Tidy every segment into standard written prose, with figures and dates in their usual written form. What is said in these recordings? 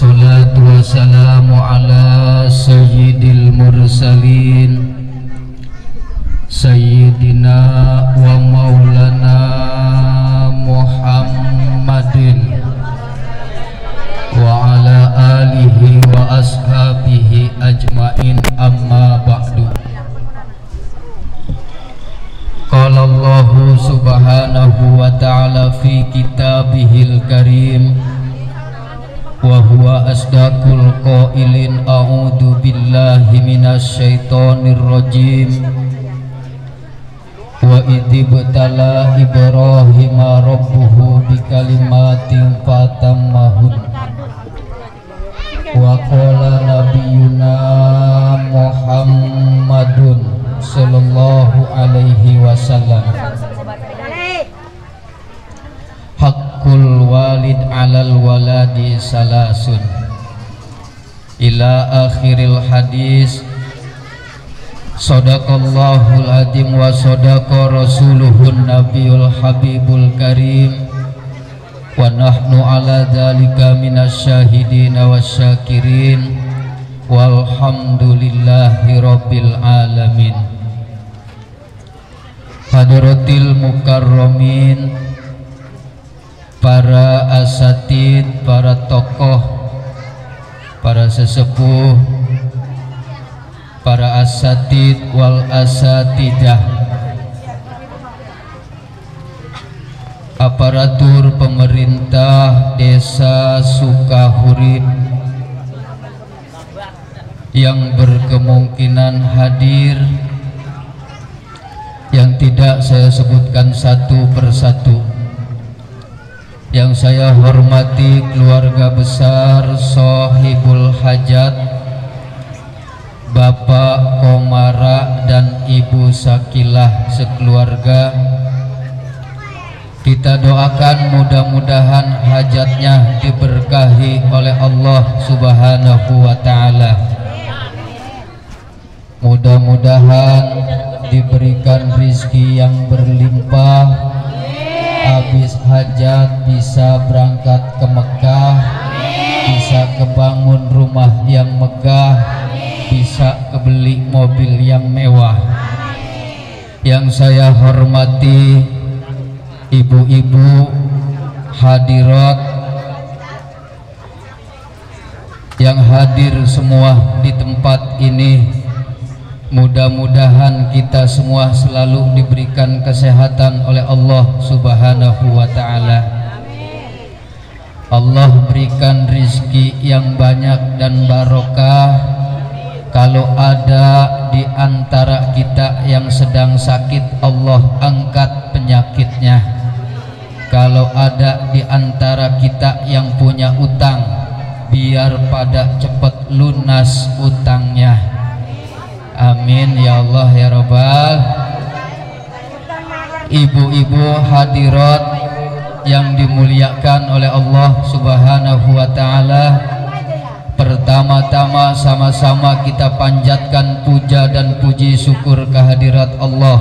Wassalatu wassalamu ala sayyidil mursalin Sayyidina wa maulana Muhammadin wa ala alihi wa ashabihi ajmain, amma ba'du. Qala Allahu subhanahu wa ta'ala fi kitabihil karim wa huwa asdaqul qailin, a'udzu billahi minasy syaithanir rajim. Wa idzibtala Ibrahima rabbuhu bikalimatin fatammahun wa qala nabiyyuna Muhammadun sallallahu alaihi wasallam, haqqul walid alal waladi salasun, ila akhiril hadis. Sadaqallahul azim wa sadaqa rasuluhun nabiyul habibul karim, wa nahnu ala dzalika minasyahidin wasyakirin, walhamdulillahi rabbil alamin. Hadratil mukarramin, para asatid, para tokoh, para sesepuh, para asatid wal asatidah, aparatur pemerintah Desa Sukahurib yang berkemungkinan hadir, yang tidak saya sebutkan satu persatu. Yang saya hormati keluarga besar Sohibul Hajat, Bapak Komara dan Ibu Sakilah sekeluarga. Kita doakan mudah-mudahan hajatnya diberkahi oleh Allah subhanahu wa ta'ala. Mudah-mudahan diberikan rizki yang berlimpah, habis hajat bisa berangkat ke Mekah, bisa kebangun rumah yang megah, bisa kebeli mobil yang mewah. Yang saya hormati ibu-ibu hadirat yang hadir semua di tempat ini, mudah-mudahan kita semua selalu diberikan kesehatan oleh Allah subhanahu wa ta'ala. Allah berikan rizki yang banyak dan barokah. Kalau ada di antara kita yang sedang sakit, Allah angkat penyakitnya. Kalau ada di antara kita yang punya utang, biar pada cepat lunas utangnya. Amin ya Allah ya Rabbal. Ibu-ibu hadirat yang dimuliakan oleh Allah subhanahu wa ta'ala, pertama-tama sama-sama kita panjatkan puja dan puji syukur kehadirat Allah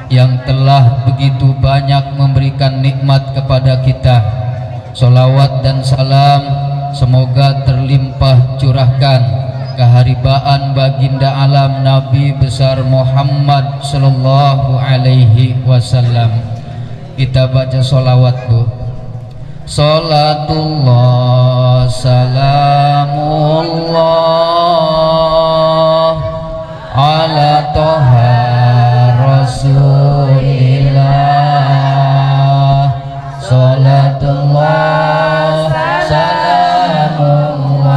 yang telah begitu banyak memberikan nikmat kepada kita. Sholawat dan salam semoga terlimpah curahkan keharibaan baginda alam Nabi besar Muhammad sallallahu alaihi wasallam. Kita baca sholawat, Bu. Salatullah salamullah ala toha rasulillah. Salatullah salamullah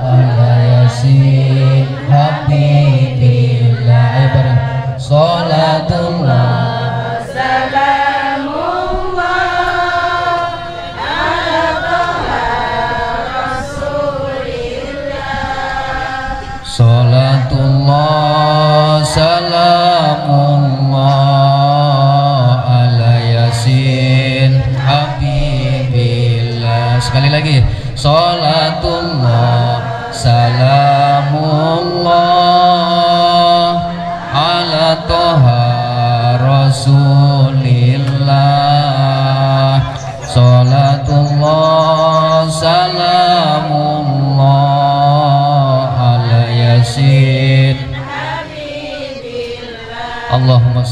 ala yasin habibillah. Ayo bareng. Salatullah salatullah salamullah ala yasin habibillah. Sekali lagi, salatullah salamullah ala toha rasulillah. Salatullah salam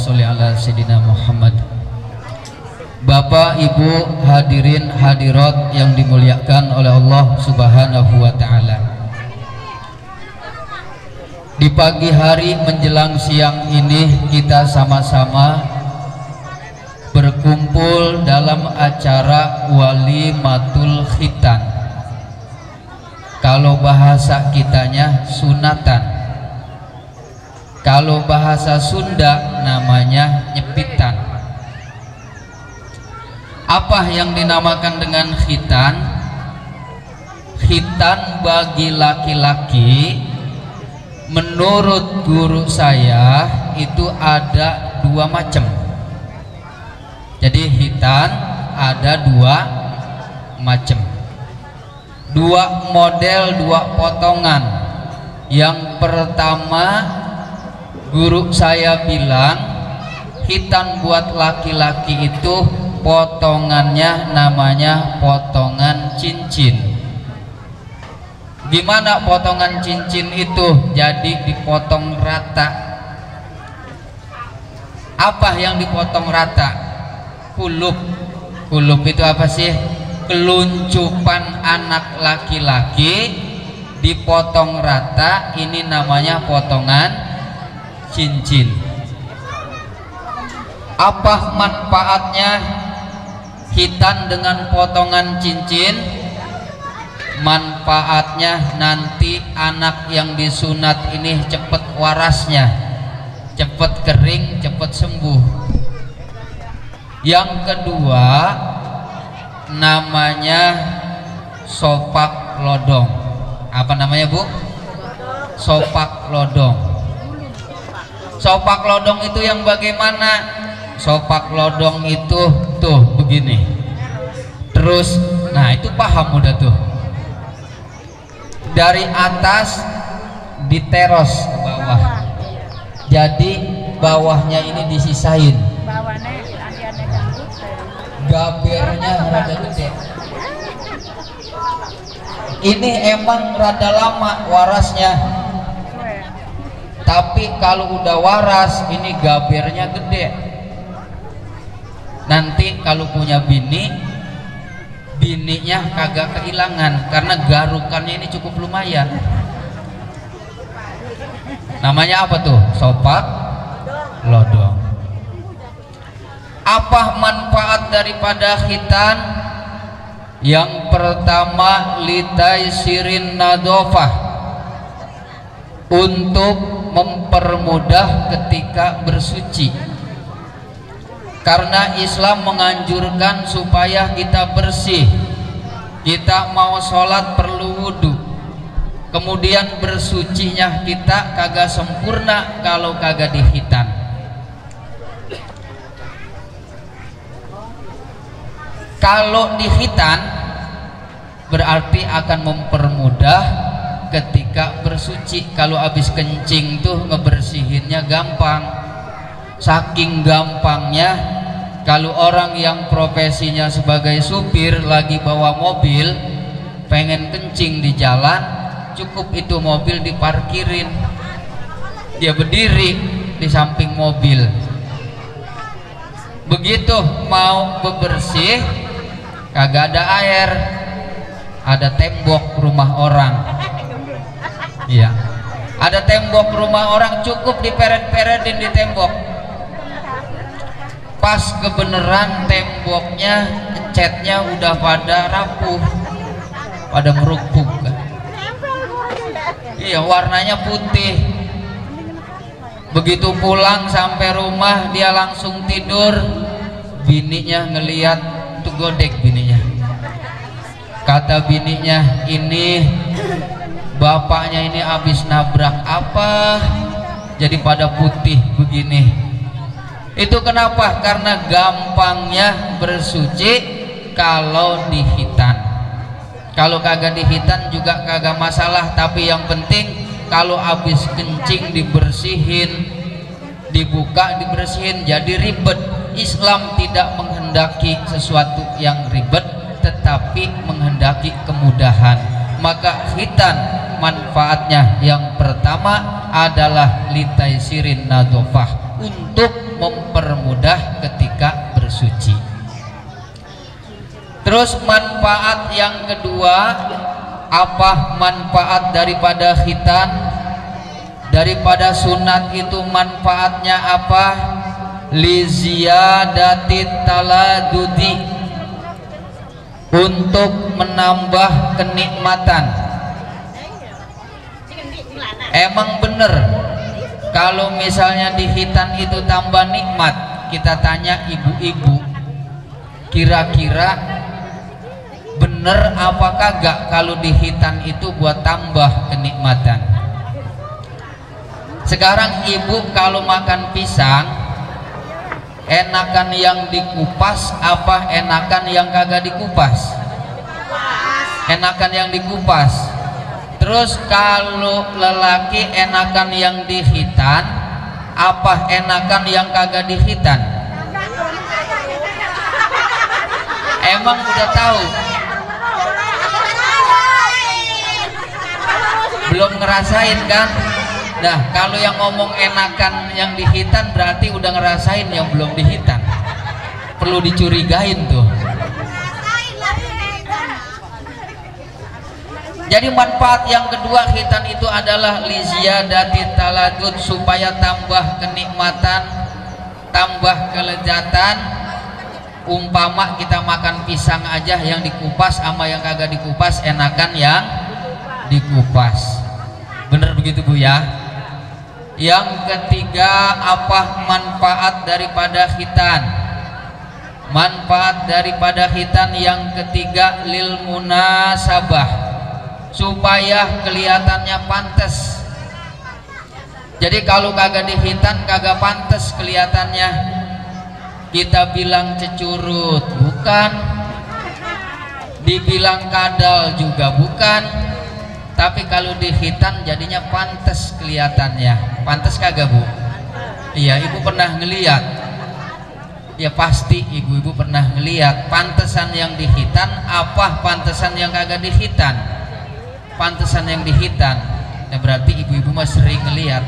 sholli ala sayyidina Muhammad. Bapak, Ibu, hadirin hadirat yang dimuliakan oleh Allah Subhanahu wa taala. Di pagi hari menjelang siang ini kita sama-sama berkumpul dalam acara walimatul khitan. Kalau bahasa kitanya sunatan, kalau bahasa Sunda namanya nyepitan. Apa yang dinamakan dengan khitan? Khitan bagi laki-laki menurut guru saya itu ada dua macam. Jadi khitan ada dua macam, dua model, dua potongan. Yang pertama, guru saya bilang khitan buat laki-laki itu potongannya namanya potongan cincin. Gimana potongan cincin itu? Jadi dipotong rata. Apa yang dipotong rata? Kulup. Kulup itu apa sih? Keluncupan anak laki-laki dipotong rata. Ini namanya potongan cincin. Apa manfaatnya khitan dengan potongan cincin? Manfaatnya nanti anak yang disunat ini cepat warasnya, cepat kering, cepat sembuh. Yang kedua namanya sopak lodong. Apa namanya, Bu? Sopak lodong. Sopak lodong itu yang bagaimana? Sopak lodong itu tuh begini. Terus, nah itu paham udah tuh. Dari atas diteros ke bawah. Jadi bawahnya ini disisain. Gabernya rada gede. Ini emang rada lama warasnya. Tapi kalau udah waras ini gabernya gede. Nanti kalau punya bininya kagak kehilangan karena garukannya ini cukup lumayan. Namanya apa tuh? Sopak lodong. Apa manfaat daripada khitan? Yang pertama, litaisirin nadofah, untuk mempermudah ketika bersuci. Karena Islam menganjurkan supaya kita bersih. Kita mau sholat perlu wudhu. Kemudian bersucinya kita kagak sempurna kalau kagak dikhitan. Kalau dikhitan berarti akan mempermudah ketika bersuci. Kalau habis kencing tuh ngebersihinnya gampang. Saking gampangnya, kalau orang yang profesinya sebagai supir lagi bawa mobil pengen kencing di jalan, cukup itu mobil diparkirin, dia berdiri di samping mobil. Begitu mau bebersih kagak ada air, ada tembok rumah orang. Iya, ada tembok rumah orang, cukup diperet-peretin di tembok. Pas kebenaran temboknya, catnya udah pada rapuh, pada merupuk. Iya, warnanya putih. Begitu pulang sampai rumah dia langsung tidur. Bininya ngeliat tuh, godek bininya. Kata bininya, ini bapaknya ini habis nabrak apa jadi pada putih begini. Itu kenapa? Karena gampangnya bersuci kalau dikhitan. Kalau kagak dikhitan juga kagak masalah, tapi yang penting kalau habis kencing dibersihin, dibuka dibersihin, jadi ribet. Islam tidak menghendaki sesuatu yang ribet, tetapi menghendaki kemudahan. Maka khitan manfaatnya yang pertama adalah litaisirin nadofah, untuk mempermudah ketika bersuci. Terus manfaat yang kedua, apa manfaat daripada khitan, daripada sunat itu manfaatnya apa? Li ziyadati taladudi, untuk menambah kenikmatan. Emang bener kalau misalnya di khitan itu tambah nikmat. Kita tanya ibu-ibu, kira-kira bener apa kagak kalau di khitan itu buat tambah kenikmatan? Sekarang ibu kalau makan pisang, enakan yang dikupas apa enakan yang kagak dikupas? Enakan yang dikupas. Terus kalau lelaki enakan yang dihitan apa enakan yang kagak dihitan? Emang udah tahu? Belum ngerasain kan? Nah, kalau yang ngomong enakan yang dihitan berarti udah ngerasain yang belum dihitan. Perlu dicurigain tuh. Jadi manfaat yang kedua khitan itu adalah liziyadati taladud, supaya tambah kenikmatan, tambah kelezatan. Umpama kita makan pisang aja yang dikupas sama yang kagak dikupas, enakan yang dikupas. Bener begitu Bu ya? Yang ketiga, apa manfaat daripada khitan? Manfaat daripada khitan yang ketiga lil munasabah, supaya kelihatannya pantas. Jadi kalau kagak dihitan kagak pantas kelihatannya. Kita bilang cecurut bukan, dibilang kadal juga bukan, tapi kalau dihitan jadinya pantas kelihatannya. Pantas kagak Bu? Iya, ibu pernah ngeliat? Ya pasti ibu-ibu pernah ngeliat. Pantesan yang dihitan apa pantesan yang kagak dihitan? Pantesan yang dihitan. Ya berarti ibu-ibu mah sering ngeliat.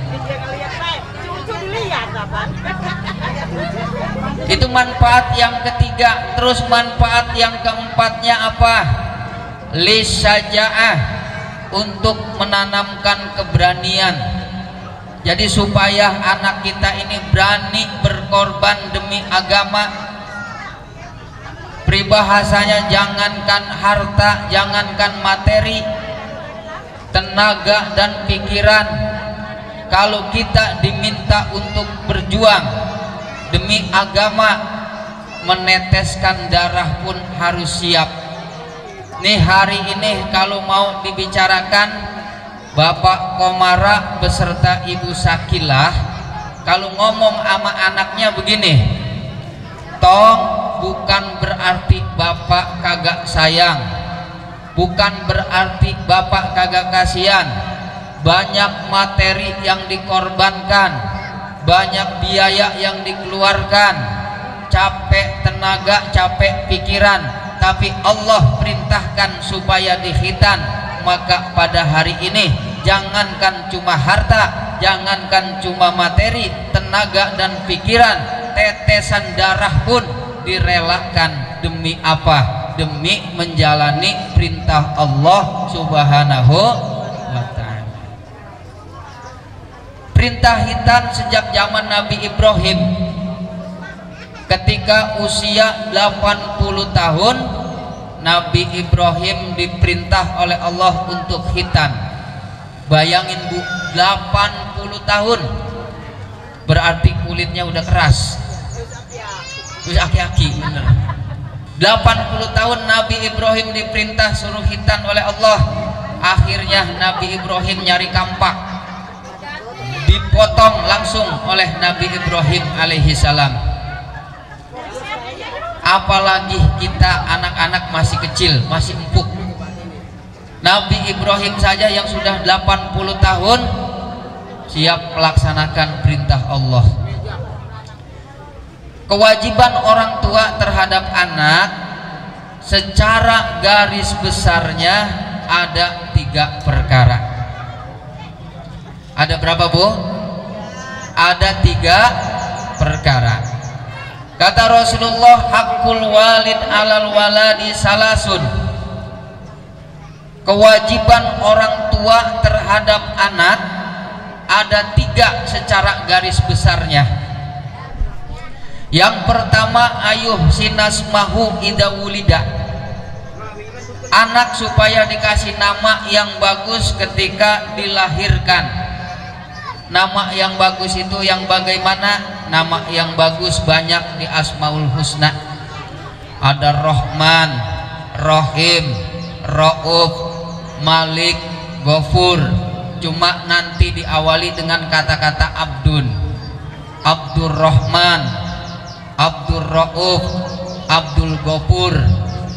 Itu manfaat yang ketiga. Terus manfaat yang keempatnya apa? Lisaja'ah, untuk menanamkan keberanian. Jadi supaya anak kita ini berani berkorban demi agama. Peribahasanya jangankan harta, jangankan materi, tenaga dan pikiran, kalau kita diminta untuk berjuang demi agama, meneteskan darah pun harus siap. Nih hari ini kalau mau dibicarakan, Bapak Komara beserta Ibu Sakilah kalau ngomong sama anaknya begini, tong bukan berarti Bapak kagak sayang, bukan berarti Bapak kagak kasihan. Banyak materi yang dikorbankan, banyak biaya yang dikeluarkan, capek tenaga, capek pikiran, tapi Allah perintahkan supaya dikhitan. Maka pada hari ini jangankan cuma harta, jangankan cuma materi, tenaga dan pikiran, tetesan darah pun direlakan. Demi apa? Demi menjalani perintah Allah Subhanahu wa ta'ala. Perintah hitan sejak zaman Nabi Ibrahim. Ketika usia 80 tahun, Nabi Ibrahim diperintah oleh Allah untuk khitan. Bayangin Bu, 80 tahun, berarti kulitnya udah keras, udah aki-aki bener. 80 tahun Nabi Ibrahim diperintah suruh khitan oleh Allah. Akhirnya Nabi Ibrahim nyari kampak, dipotong langsung oleh Nabi Ibrahim alaihi salam. Apalagi kita anak-anak masih kecil, masih empuk. Nabi Ibrahim saja yang sudah 80 tahun siap melaksanakan perintah Allah. Kewajiban orang tua terhadap anak secara garis besarnya ada 3 perkara. Ada berapa Bu? Ada 3 perkara. Kata Rasulullah, hakul walid alal waladi salasun. Kewajiban orang tua terhadap anak ada 3 secara garis besarnya. Yang pertama, ayuh sinasmahu idza wulida. Anak supaya dikasih nama yang bagus ketika dilahirkan. Nama yang bagus itu yang bagaimana? Nama yang bagus banyak di Asmaul Husna. Ada Rahman, Rahim, Rauf, Malik, Ghafur. Cuma nanti diawali dengan kata-kata Abdun, Abdur Rahman, Abdur Rauf, Abdul Ghafur.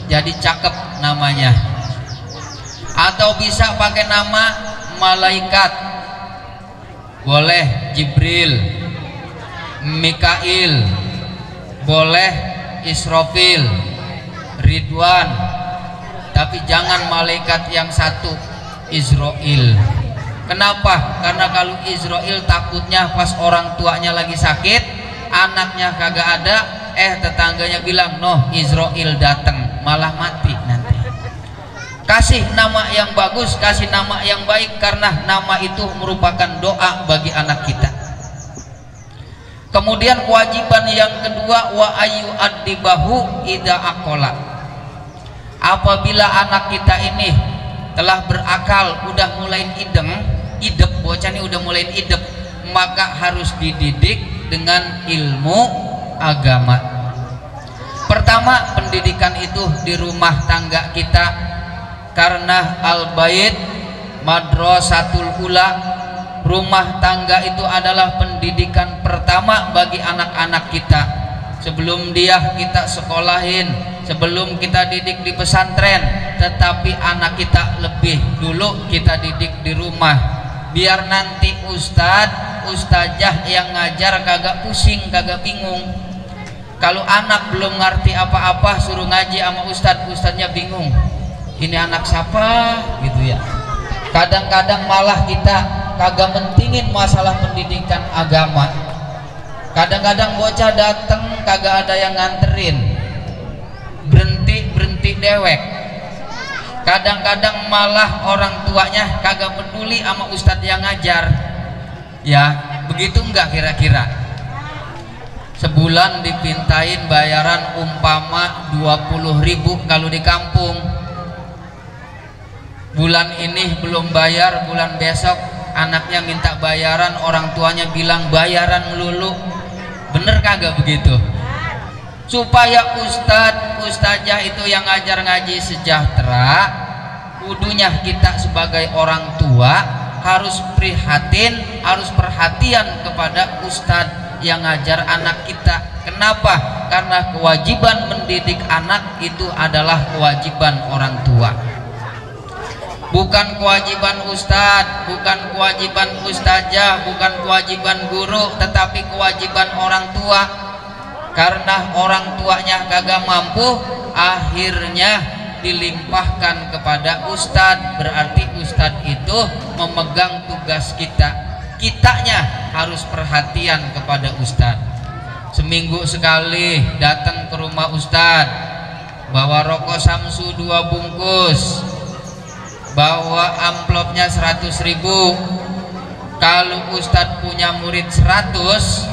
Jadi cakep namanya. Atau bisa pakai nama malaikat, boleh Jibril, Mikail, boleh Israfil, Ridwan, tapi jangan malaikat yang satu, Israel. Kenapa? Karena kalau Israel takutnya pas orang tuanya lagi sakit, anaknya kagak ada, tetangganya bilang, "Noh, Israel datang." Malah mati nanti. Kasih nama yang bagus, kasih nama yang baik, karena nama itu merupakan doa bagi anak kita. Kemudian kewajiban yang kedua, wa ayu addibahu idza aqala. Apabila anak kita ini telah berakal, udah mulai idep, bocah ini udah mulai idep, maka harus dididik dengan ilmu agama. Pertama, pendidikan itu di rumah tangga kita, karena al-bait madrasatul ula. Rumah tangga itu adalah pendidikan pertama bagi anak-anak kita. Sebelum dia kita sekolahin, sebelum kita didik di pesantren, tetapi anak kita lebih dulu kita didik di rumah, biar nanti ustadzah yang ngajar kagak pusing, kagak bingung. Kalau anak belum ngerti apa-apa suruh ngaji sama ustadznya bingung, ini anak siapa gitu ya. Kadang-kadang malah kita kagak mentingin masalah pendidikan agama. Kadang-kadang bocah dateng kagak ada yang nganterin, berhenti dewek. Kadang-kadang malah orang tuanya kagak peduli sama ustadz yang ngajar. Ya begitu enggak kira-kira? Sebulan dipintain bayaran umpama 20.000 kalau di kampung. Bulan ini belum bayar, bulan besok anaknya minta bayaran, orang tuanya bilang bayaran melulu. Bener kagak begitu? Supaya ustadzah itu yang ngajar ngaji sejahtera, kudunya kita sebagai orang tua harus prihatin, harus perhatian kepada ustadz yang ngajar anak kita. Kenapa? Karena kewajiban mendidik anak itu adalah kewajiban orang tua, bukan kewajiban ustadz, bukan kewajiban ustazah, bukan kewajiban guru, tetapi kewajiban orang tua. Karena orang tuanya kagak mampu, akhirnya dilimpahkan kepada ustadz. Berarti ustadz itu memegang tugas kita. Kitanya harus perhatian kepada ustadz. Seminggu sekali datang ke rumah ustadz, bawa rokok Samsu 2 bungkus, bawa amplopnya 100.000. Kalau ustadz punya murid 100,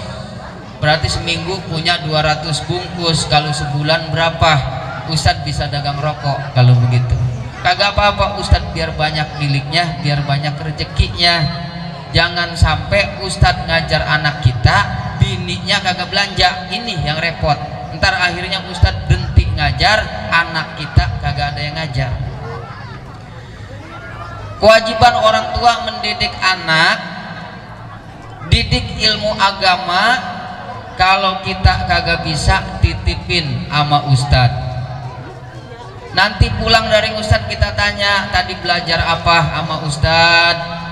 berarti seminggu punya 200 bungkus. Kalau sebulan berapa? Ustadz bisa dagang rokok kalau begitu. Kagak apa-apa ustadz, biar banyak miliknya, biar banyak rezekinya. Jangan sampai ustadz ngajar anak kita, bininya kagak belanja. Ini yang repot. Ntar akhirnya ustadz berhenti ngajar, anak kita kagak ada yang ngajar. Kewajiban orang tua mendidik anak, didik ilmu agama. Kalau kita kagak bisa, titipin sama ustadz. Nanti pulang dari ustadz kita tanya, tadi belajar apa sama ustadz?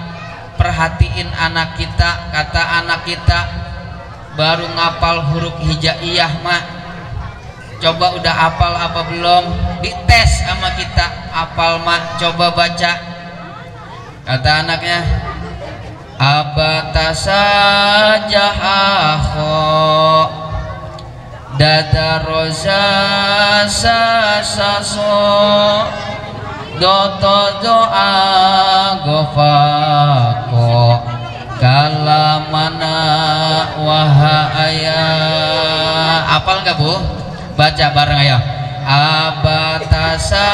Perhatiin anak kita. Kata anak kita baru ngapal huruf hijaiyah mak, coba udah hafal apa belum? Dites sama kita, hafal mak, coba baca. Kata anaknya, abatasa jahaho dadaroza sasaso doto doa gofako kalamana wahaya. Apal gak Bu? Baca bareng ayo. Abatasa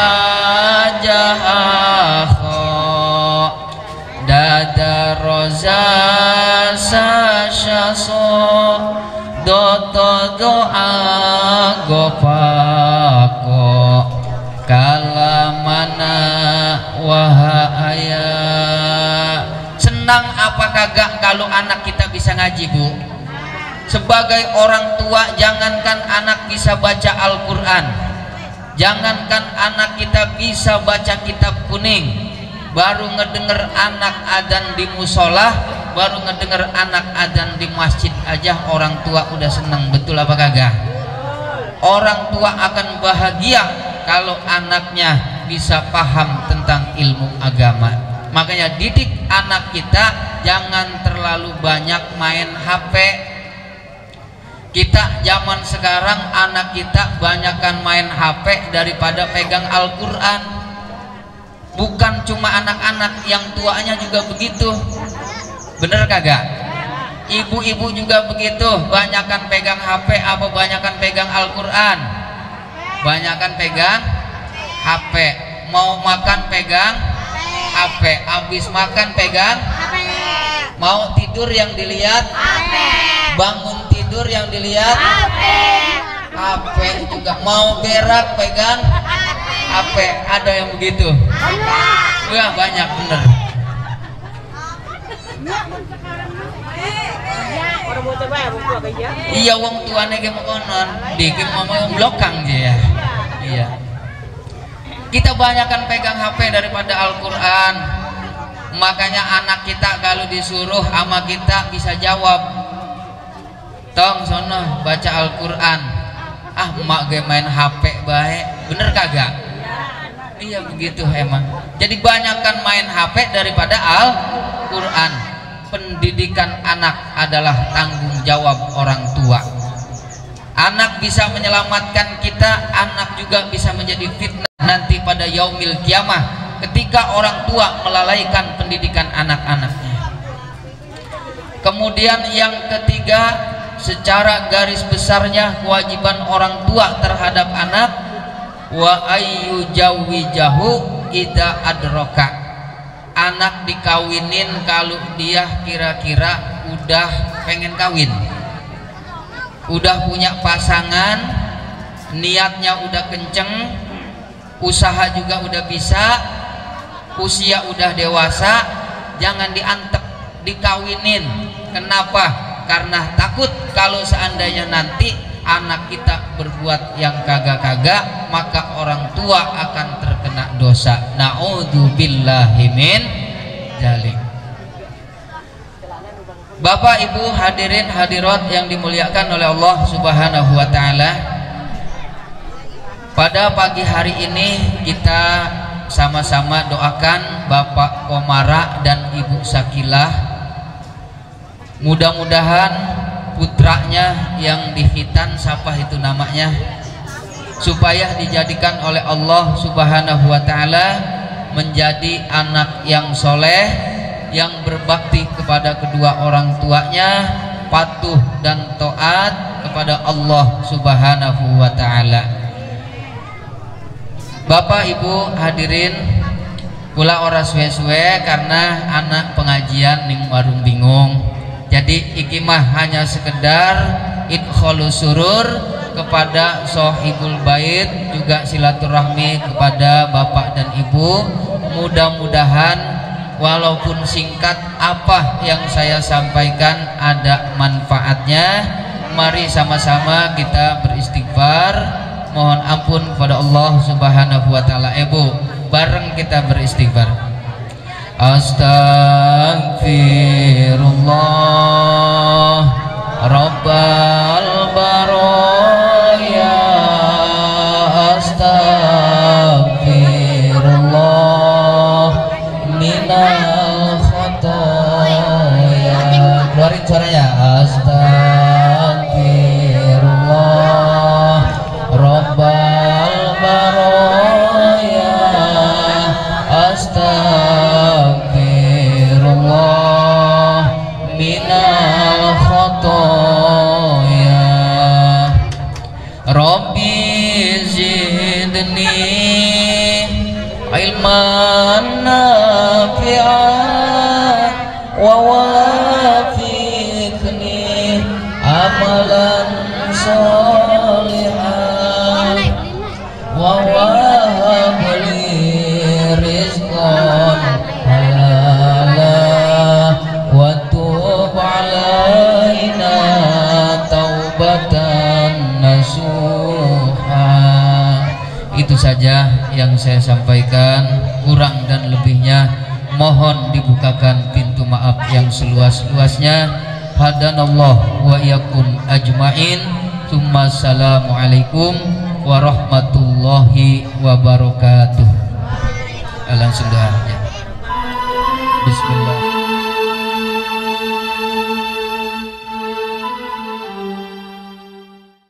jahaho dadaroza sasaso doto doa gopako kalamana wahaya. Senang apa kagak kalau anak kita bisa ngaji Bu? Sebagai orang tua, jangankan anak bisa baca Al-Quran, jangankan anak kita bisa baca kitab kuning, baru ngedenger anak adzan di musola, baru ngedenger anak adzan di masjid aja orang tua udah seneng. Betul apa kagak? Orang tua akan bahagia kalau anaknya bisa paham tentang ilmu agama. Makanya didik anak kita jangan terlalu banyak main HP. Kita zaman sekarang anak kita banyakkan main HP daripada pegang Al-Quran. Bukan cuma anak-anak, yang tuanya juga begitu. Bener kagak? Ibu-ibu juga begitu, banyakkan pegang HP apa banyakkan pegang Al-Quran? Banyakkan pegang HP. Mau makan pegang HP, habis makan pegang HP. Mau tidur yang dilihat HP, bangun tidur yang dilihat HP, HP juga. Mau berak pegang HP. Ada yang begitu? Wah, banyak bener. Iya, wong tuane ge mokonon, dikit ngomong blokang dia. Iya. Kita banyakkan pegang HP daripada Al-Quran. Makanya anak kita kalau disuruh sama kita bisa jawab, tong sono baca Al-Quran. Ah, emak gue main HP baik. Bener kagak? Iya begitu emang. Jadi banyakkan main HP daripada Al-Quran. Pendidikan anak adalah tanggung jawab orang tua. Anak bisa menyelamatkan kita, anak juga bisa menjadi fitnah nanti pada yaumil kiamah ketika orang tua melalaikan pendidikan anak-anaknya. Kemudian yang ketiga, secara garis besarnya kewajiban orang tua terhadap anak, wa ayyujawijahu idza adroka. Anak dikawinin kalau dia kira-kira udah pengen kawin, udah punya pasangan, niatnya udah kenceng, usaha juga udah bisa, usia udah dewasa, jangan diantep, dikawinin. Kenapa? Karena takut kalau seandainya nanti anak kita berbuat yang kagak-kagak, maka orang tua akan terkena dosa. Na'udzubillahi min dzalik. Bapak Ibu hadirin hadirat yang dimuliakan oleh Allah Subhanahu wa taala, pada pagi hari ini kita sama-sama doakan Bapak Komara dan Ibu Sakilah. Mudah-mudahan putranya yang dihitan, siapa itu namanya, supaya dijadikan oleh Allah Subhanahu wa taala menjadi anak yang soleh, yang berbakti kepada kedua orang tuanya, patuh dan taat kepada Allah Subhanahu wa taala. Bapak Ibu hadirin, kula ora suwe-suwe karena anak pengajian ning warung bingung. Jadi iki mah hanya sekedar idkhalus surur kepada sohibul bait, juga silaturahmi kepada bapak dan ibu. Mudah-mudahan walaupun singkat, apa yang saya sampaikan ada manfaatnya. Mari sama-sama kita beristighfar, mohon ampun kepada Allah Subhanahu wa taala. Ibu, bareng kita beristighfar. Astaghfirullah Rabbal baraya, astaghfirullah minal khotoya. astaghfirullah minal khotoya. Rabbi zidni ilman nafi'an wa wafiqni amalan sholihan wa wahab li rizqan halala wa tub alaina taubatan nasuha. Itu saja yang saya sampaikan, kurang dan lebihnya mohon dibukakan pintu maaf yang seluas-luasnya. Hadanallah wa iyyakum ajmain. Tsumma assalamualaikum warahmatullahi wabarakatuh. Langsung doa. Bismillah.